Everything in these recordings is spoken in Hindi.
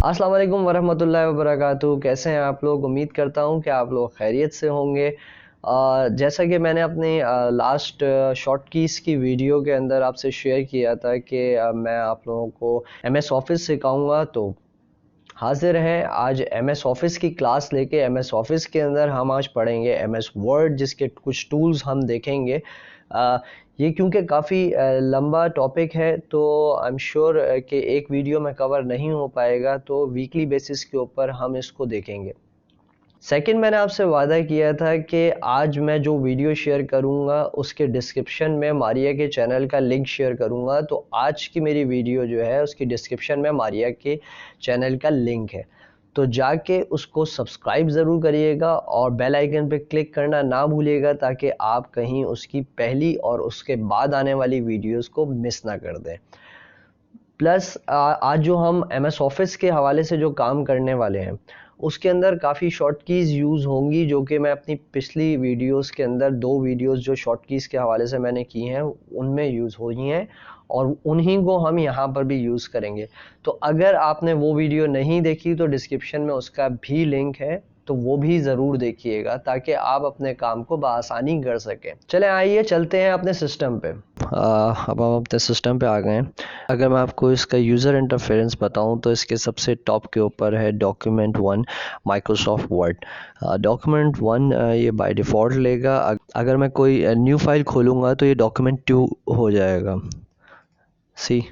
अस्सलाम वालेकुम वरहमतुल्लाहि वबरकातुहू। कैसे हैं आप लोग? उम्मीद करता हूँ कि आप लोग खैरियत से होंगे। जैसा कि मैंने अपनी लास्ट शॉर्ट कीज़ की वीडियो के अंदर आपसे शेयर किया था कि मैं आप लोगों को एमएस ऑफिस सिखाऊंगा, तो हाजिर है आज एमएस ऑफिस की क्लास लेके। एमएस ऑफिस के अंदर हम आज पढ़ेंगे एमएस वर्ड, जिसके कुछ टूल्स हम देखेंगे। ये क्योंकि काफ़ी लंबा टॉपिक है, तो आई एम श्योर कि एक वीडियो में कवर नहीं हो पाएगा, तो वीकली बेसिस के ऊपर हम इसको देखेंगे। सेकंड, मैंने आपसे वादा किया था कि आज मैं जो वीडियो शेयर करूंगा उसके डिस्क्रिप्शन में मारिया के चैनल का लिंक शेयर करूंगा। तो आज की मेरी वीडियो जो है उसकी डिस्क्रिप्शन में मारिया के चैनल का लिंक है, तो जाके उसको सब्सक्राइब ज़रूर करिएगा और बेल आइकन पे क्लिक करना ना भूलिएगा, ताकि आप कहीं उसकी पहली और उसके बाद आने वाली वीडियोस को मिस ना कर दें। प्लस आज जो हम एमएस ऑफिस के हवाले से जो काम करने वाले हैं उसके अंदर काफ़ी शॉर्ट कीज़ यूज़ होंगी, जो कि मैं अपनी पिछली वीडियोस के अंदर 2 वीडियोस जो शॉर्ट कीज़ के हवाले से मैंने की हैं उनमें यूज़ हुई हैं, और उन्हीं को हम यहाँ पर भी यूज़ करेंगे। तो अगर आपने वो वीडियो नहीं देखी तो डिस्क्रिप्शन में उसका भी लिंक है, तो वो भी ज़रूर देखिएगा ताकि आप अपने काम को बआसानी कर सकें। चलें आइए चलते हैं अपने सिस्टम पे। अब हम अपने सिस्टम पे आ गए हैं। अगर मैं आपको इसका यूज़र इंटरफेरेंस बताऊं तो इसके सबसे टॉप के ऊपर है डॉक्यूमेंट 1 माइक्रोसॉफ्ट वर्ड। डॉक्यूमेंट 1 ये बाय डिफ़ॉल्ट लेगा। अगर मैं कोई न्यू फाइल खोलूँगा तो ये डॉक्यूमेंट 2 हो जाएगा। सी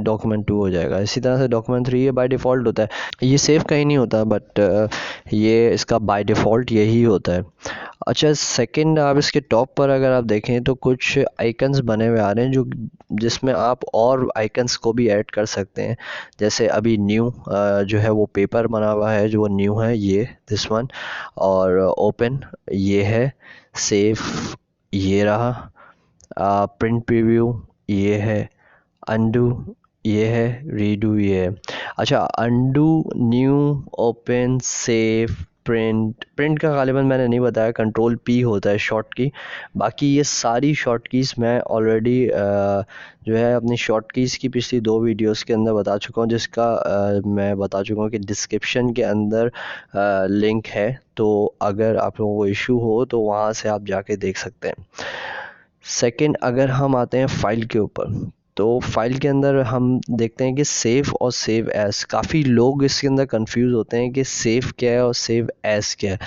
डॉक्यूमेंट 2 हो जाएगा। इसी तरह से डॉक्यूमेंट 3 ये बाय डिफ़ॉल्ट होता है। ये सेव कहीं नहीं होता, बट ये इसका बाय डिफ़ॉल्ट यही होता है। अच्छा, सेकंड, आप इसके टॉप पर अगर आप देखें तो कुछ आइकन्स बने हुए आ रहे हैं, जो जिसमें आप और आइकन्स को भी ऐड कर सकते हैं। जैसे अभी न्यू जो है वो पेपर बना हुआ है, जो न्यू है ये दिस वन, और ओपन ये है, सेव ये रहा, प्रिंट प्रीव्यू ये है, अनडू ये है, रीडू ये है। अच्छा, undo, new, open, save, print का गालिबन मैंने नहीं बताया, कंट्रोल पी होता है शॉर्ट की। बाकी ये सारी शॉर्ट कीज़ मैं ऑलरेडी जो है अपनी शॉर्ट कीज़ की पिछली 2 वीडियोस के अंदर बता चुका हूँ, जिसका मैं बता चुका हूँ कि डिस्क्रिप्शन के अंदर लिंक है। तो अगर आप लोगों को इशू हो तो वहाँ से आप जाके देख सकते हैं। सेकंड, अगर हम आते हैं फाइल के ऊपर, तो फाइल के अंदर हम देखते हैं कि सेव और सेव एज, काफ़ी लोग इसके अंदर कंफ्यूज होते हैं कि सेव क्या है और सेव एज क्या है।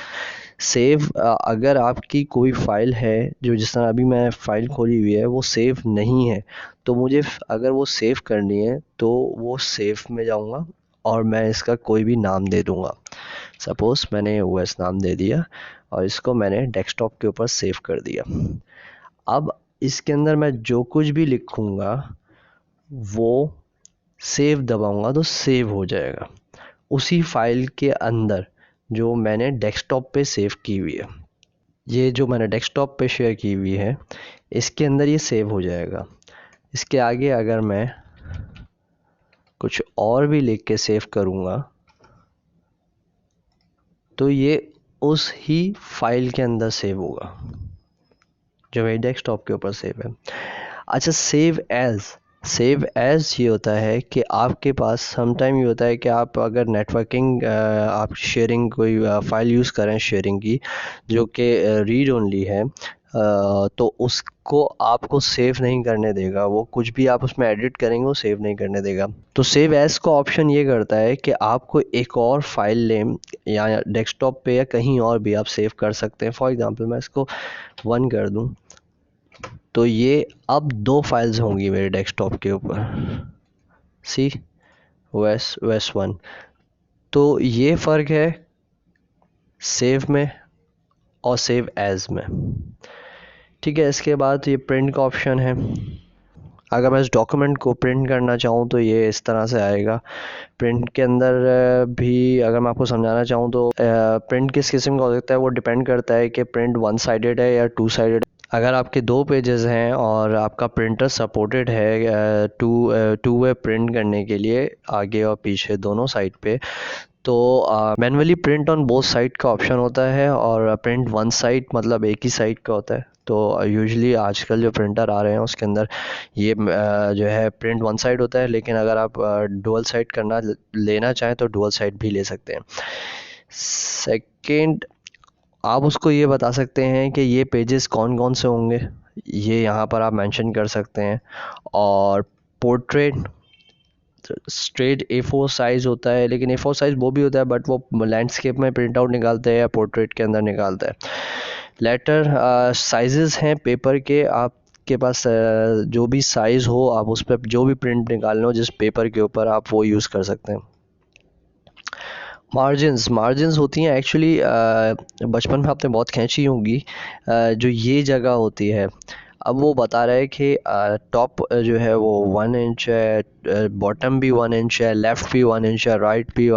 सेव, अगर आपकी कोई फ़ाइल है जो, जिस तरह अभी मैं फ़ाइल खोली हुई है, वो सेव नहीं है, तो मुझे अगर वो सेव करनी है तो वो सेव में जाऊंगा और मैं इसका कोई भी नाम दे दूंगा। सपोज़ मैंने ओएस नाम दे दिया और इसको मैंने डेस्कटॉप के ऊपर सेव कर दिया। अब इसके अंदर मैं जो कुछ भी लिखूंगा वो सेव दबाऊंगा तो सेव हो जाएगा उसी फाइल के अंदर जो मैंने डेस्कटॉप पे सेव की हुई है। ये जो मैंने डेस्कटॉप पे शेयर की हुई है इसके अंदर ये सेव हो जाएगा। इसके आगे अगर मैं कुछ और भी लिख के सेव करूँगा तो ये उस ही फाइल के अंदर सेव होगा जो मेरे डेस्कटॉप के ऊपर सेव है। अच्छा, सेव एज ये होता है कि आपके पास समटाइम ये होता है कि आप अगर नेटवर्किंग आप शेयरिंग कोई फ़ाइल यूज़ करें शेयरिंग की, जो कि रीड ओनली है, तो उसको आपको सेव नहीं करने देगा। वो कुछ भी आप उसमें एडिट करेंगे वो सेव नहीं करने देगा। तो सेव एज का ऑप्शन ये करता है कि आपको एक और फाइल नेम या डेस्कटॉप पे या कहीं और भी आप सेव कर सकते हैं। फॉर एग्जांपल मैं इसको 1 कर दूं तो ये अब 2 फाइल्स होंगी मेरे डेस्कटॉप के ऊपर, सी OS 1। तो ये फ़र्क है सेव में और सेव एज में। ठीक है, इसके बाद ये प्रिंट का ऑप्शन है। अगर मैं इस डॉक्यूमेंट को प्रिंट करना चाहूँ तो ये इस तरह से आएगा। प्रिंट के अंदर भी अगर मैं आपको समझाना चाहूँ तो प्रिंट किस किस्म का हो सकता है, वो डिपेंड करता है कि प्रिंट 1 साइडेड है या 2 साइडेड। अगर आपके 2 पेजेस हैं और आपका प्रिंटर सपोर्टेड है टू वे प्रिंट करने के लिए आगे और पीछे दोनों साइड पे, तो manually print on both side का ऑप्शन होता है, और प्रिंट 1 साइड मतलब एक ही साइड का होता है। तो यूजुअली आजकल जो प्रिंटर आ रहे हैं उसके अंदर ये जो है प्रिंट वन साइड होता है, लेकिन अगर आप डुअल साइड करना लेना चाहें तो डुअल साइड भी ले सकते हैं। सेकंड, आप उसको ये बता सकते हैं कि ये पेजेस कौन कौन से होंगे, ये यहाँ पर आप मेंशन कर सकते हैं। और पोर्ट्रेट स्ट्रेट A4 साइज़ होता है, लेकिन A4 साइज़ वो भी होता है बट वो लैंडस्केप में प्रिंट आउट निकालता है या पोर्ट्रेट के अंदर निकालता है। लेटर साइजेस हैं पेपर के, आपके पास जो भी साइज़ हो आप उस पर जो भी प्रिंट निकालना हो जिस पेपर के ऊपर आप वो यूज़ कर सकते हैं। मार्जिन्स होती हैं एक्चुअली, बचपन में आपने बहुत खींची होंगी, जो ये जगह होती है। अब वो बता रहा है कि टॉप जो है वो 1 इंच है, बॉटम भी 1 इंच है, लेफ़्ट भी 1 इंच है, राइट भी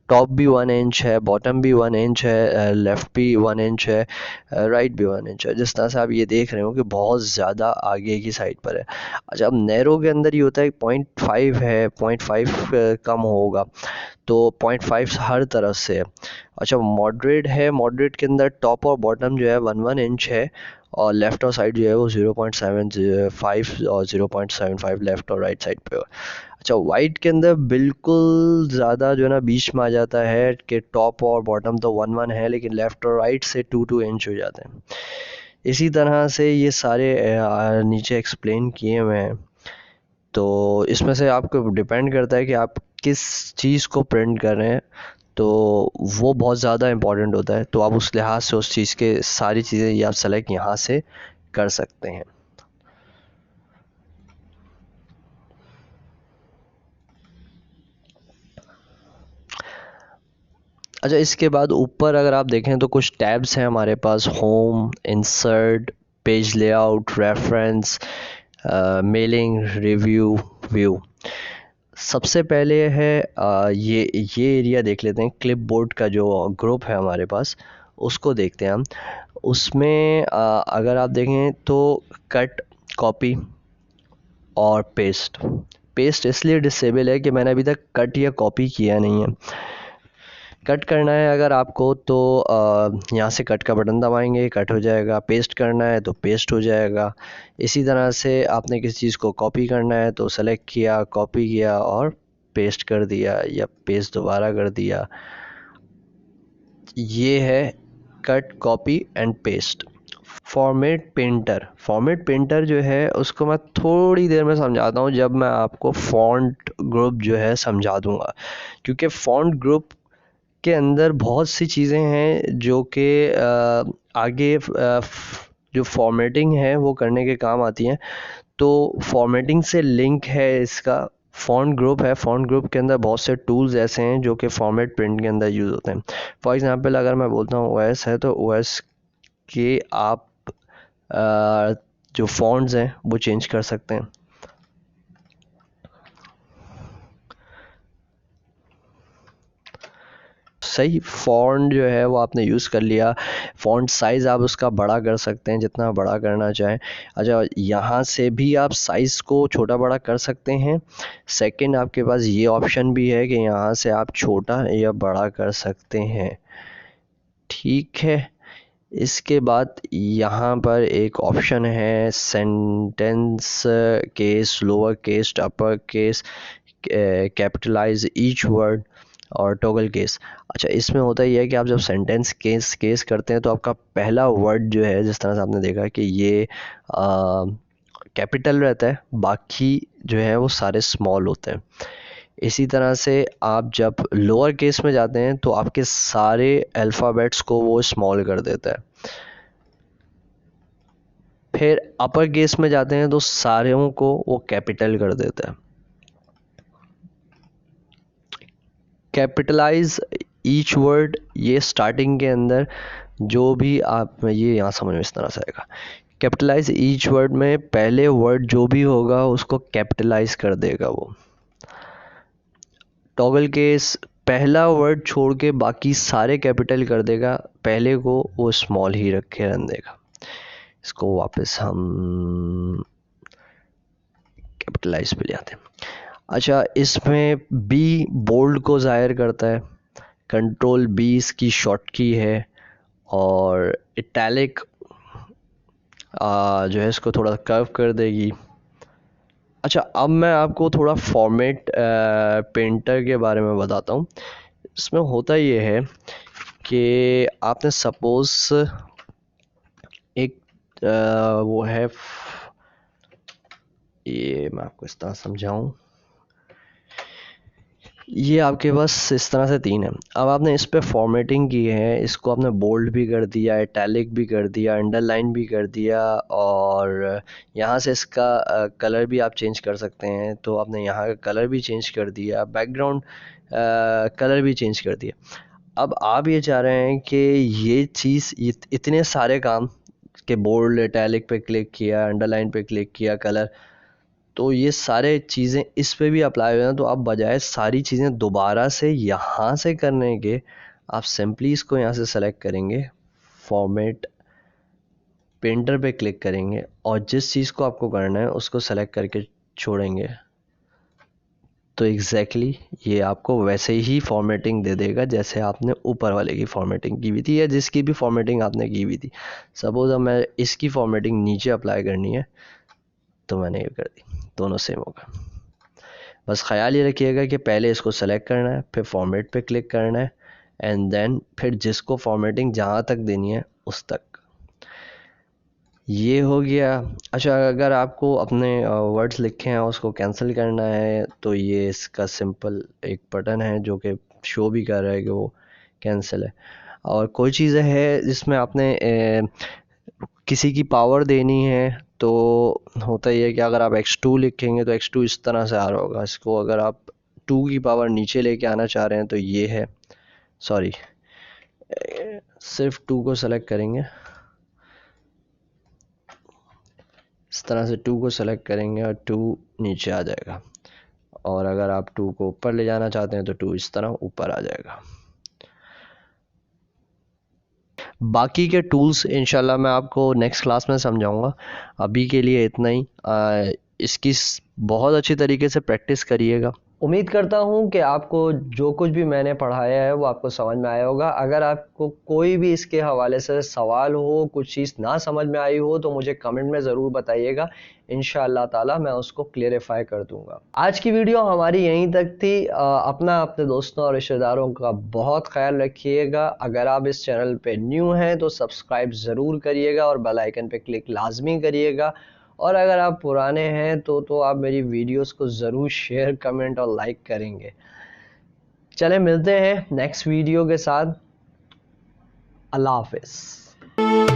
टॉप भी 1 इंच है, बॉटम भी 1 इंच है, लेफ़्ट भी 1 इंच है, राइट भी 1 इंच है। जिस तरह से आप ये देख रहे हो कि बहुत ज़्यादा आगे की साइड पर है। अच्छा, अब नैरो के अंदर ये होता है 0.5 है, 0.5 कम होगा, तो 0.5 हर तरफ से है। अच्छा, मॉडरेट है, मॉडरेट के अंदर टॉप और बॉटम जो है 1 इंच है, और लेफ़्ट और साइड जो है वो 0.75 और 0.75 लेफ़्ट और राइट साइड पे हो। अच्छा, वाइट के अंदर बिल्कुल ज़्यादा जो है ना बीच में आ जाता है कि टॉप और बॉटम तो 1 1 है, लेकिन लेफ़्ट और राइट से 2 2 इंच हो जाते हैं। इसी तरह से ये सारे नीचे एक्सप्लेन किए हुए हैं। तो इसमें से आपको डिपेंड करता है कि आप किस चीज़ को प्रिंट कर रहे हैं, तो वो बहुत ज़्यादा इम्पोर्टेंट होता है। तो आप उस लिहाज से उस चीज़ के सारी चीज़ें ये आप सेलेक्ट यहाँ से कर सकते हैं। अच्छा, इसके बाद ऊपर अगर आप देखें तो कुछ टैब्स हैं हमारे पास, home, insert, page layout, reference, mailing, review, view. सबसे पहले है ये एरिया देख लेते हैं, क्लिपबोर्ड का जो ग्रुप है हमारे पास उसको देखते हैं हम। उसमें अगर आप देखें तो कट, कॉपी और पेस्ट। पेस्ट इसलिए डिसेबल है कि मैंने अभी तक कट या कॉपी किया नहीं है। कट करना है अगर आपको तो यहाँ से कट का बटन दबाएंगे, कट हो जाएगा। पेस्ट करना है तो पेस्ट हो जाएगा। इसी तरह से आपने किसी चीज़ को कॉपी करना है तो सेलेक्ट किया, कॉपी किया और पेस्ट कर दिया, या पेस्ट दोबारा कर दिया। ये है cut, copy and paste. Format painter जो है उसको मैं थोड़ी देर में समझाता हूँ, जब मैं आपको फॉन्ट ग्रुप जो है समझा दूँगा, क्योंकि फॉन्ट ग्रुप के अंदर बहुत सी चीज़ें हैं जो कि आगे जो फॉर्मेटिंग है वो करने के काम आती हैं। तो फॉर्मेटिंग से लिंक है इसका। फॉन्ट ग्रुप है, फॉन्ट ग्रुप के अंदर बहुत से टूल्स ऐसे हैं जो कि फॉर्मेट प्रिंट के अंदर यूज़ होते हैं। फॉर एग्जांपल अगर मैं बोलता हूँ ओएस है, तो ओएस के आप जो फॉन्ट्स हैं वो चेंज कर सकते हैं। सही फॉन्ट जो है वो आपने यूज़ कर लिया। फॉन्ट साइज़ आप उसका बड़ा कर सकते हैं जितना बड़ा करना चाहें। अच्छा, यहाँ से भी आप साइज़ को छोटा बड़ा कर सकते हैं। सेकंड, आपके पास ये ऑप्शन भी है कि यहाँ से आप छोटा या बड़ा कर सकते हैं। ठीक है। इसके बाद यहाँ पर एक ऑप्शन है sentence case, lower case, upper case, capitalise each word और टॉगल केस। अच्छा, इसमें होता ही है कि आप जब सेंटेंस केस करते हैं तो आपका पहला वर्ड जो है, जिस तरह से आपने देखा कि ये कैपिटल रहता है, बाकी जो है वो सारे स्मॉल होते हैं। इसी तरह से आप जब लोअर केस में जाते हैं तो आपके सारे अल्फ़ाबेट्स को वो स्मॉल कर देता है। फिर अपर केस में जाते हैं तो सारों को वो कैपिटल कर देता है। कैपिटलाइज ईच वर्ड, ये स्टार्टिंग के अंदर जो भी आप, ये यहाँ समझ में इस तरह से आएगा। कैपिटलाइज ईच वर्ड में पहले वर्ड जो भी होगा उसको कैपिटलाइज कर देगा वो। टॉगल केस, पहला वर्ड छोड़ के बाकी सारे कैपिटल कर देगा, पहले को वो स्मॉल ही रख के रन देगा। इसको वापस हम कैपिटलाइज पे ले आते हैं। अच्छा, इसमें बी बोल्ड को ज़ाहिर करता है, कंट्रोल बी इसकी शॉर्ट की है, और इटैलिक जो है इसको थोड़ा कर्व कर देगी। अच्छा, अब मैं आपको थोड़ा फॉर्मेट पेंटर के बारे में बताता हूँ। इसमें होता ये है कि आपने सपोज़ एक वो है, ये मैं आपको इस तरह समझाऊँ, ये आपके पास इस तरह से तीन है। अब आपने इस पे फॉर्मेटिंग की है, इसको आपने बोल्ड भी कर दिया, इटैलिक भी कर दिया, अंडरलाइन भी कर दिया, और यहाँ से इसका कलर भी आप चेंज कर सकते हैं। तो आपने यहाँ का कलर भी चेंज कर दिया, बैकग्राउंड कलर भी चेंज कर दिया। अब आप ये चाह रहे हैं कि ये चीज़ इतने सारे काम के बोल्ड इटैलिक पे क्लिक किया, अंडरलाइन पे क्लिक किया, कलर, तो ये सारे चीज़ें इस पे भी अप्लाई हुए हैं। तो आप बजाय सारी चीज़ें दोबारा से यहाँ से करने के, आप सिंपली इसको यहाँ से सेलेक्ट करेंगे, फॉर्मेट पेंटर पे क्लिक करेंगे, और जिस चीज़ को आपको करना है उसको सेलेक्ट करके छोड़ेंगे, तो एग्जैक्टली ये आपको वैसे ही फॉर्मेटिंग दे देगा जैसे आपने ऊपर वाले की फॉर्मेटिंग की हुई थी या जिसकी भी फॉर्मेटिंग आपने की हुई थी। सपोज़ अब मैं इसकी फॉर्मेटिंग नीचे अप्लाई करनी है, तो मैंने ये कर दी, दोनों सेम होगा। बस ख्याल ये रखिएगा कि पहले इसको सेलेक्ट करना है, फिर फॉर्मेट पे क्लिक करना है, एंड देन फिर जिसको फॉर्मेटिंग जहाँ तक देनी है उस तक। ये हो गया। अच्छा, अगर आपको अपने वर्ड्स लिखे हैं उसको कैंसिल करना है, तो ये इसका सिंपल एक बटन है जो कि शो भी कर रहा है कि वो कैंसिल है। और कोई चीज़ें है जिसमें आपने किसी की पावर देनी है, तो होता ही है कि अगर आप x2 लिखेंगे तो x2 इस तरह से आ रहा होगा। इसको अगर आप 2 की पावर नीचे लेके आना चाह रहे हैं तो ये है, सॉरी, सिर्फ 2 को सेलेक्ट करेंगे, इस तरह से 2 को सेलेक्ट करेंगे और 2 नीचे आ जाएगा। और अगर आप 2 को ऊपर ले जाना चाहते हैं तो 2 इस तरह ऊपर आ जाएगा। बाकी के टूल्स इंशाल्लाह मैं आपको नेक्स्ट क्लास में समझाऊंगा। अभी के लिए इतना ही। इसकी बहुत अच्छी तरीके से प्रैक्टिस करिएगा। उम्मीद करता हूँ कि आपको जो कुछ भी मैंने पढ़ाया है वो आपको समझ में आया होगा। अगर आपको कोई भी इसके हवाले से सवाल हो, कुछ चीज़ ना समझ में आई हो, तो मुझे कमेंट में ज़रूर बताइएगा। इंशाअल्लाह ताला मैं उसको क्लेरिफाई कर दूंगा। आज की वीडियो हमारी यहीं तक थी। अपने दोस्तों और रिश्तेदारों का बहुत ख्याल रखिएगा। अगर आप इस चैनल पे न्यू हैं तो सब्सक्राइब ज़रूर करिएगा और बेल आइकन पे क्लिक लाजमी करिएगा। और अगर आप पुराने हैं तो आप मेरी वीडियोस को ज़रूर शेयर, कमेंट और लाइक करेंगे। चलें, मिलते हैं नेक्स्ट वीडियो के साथ। अल्लाह हाफिज़।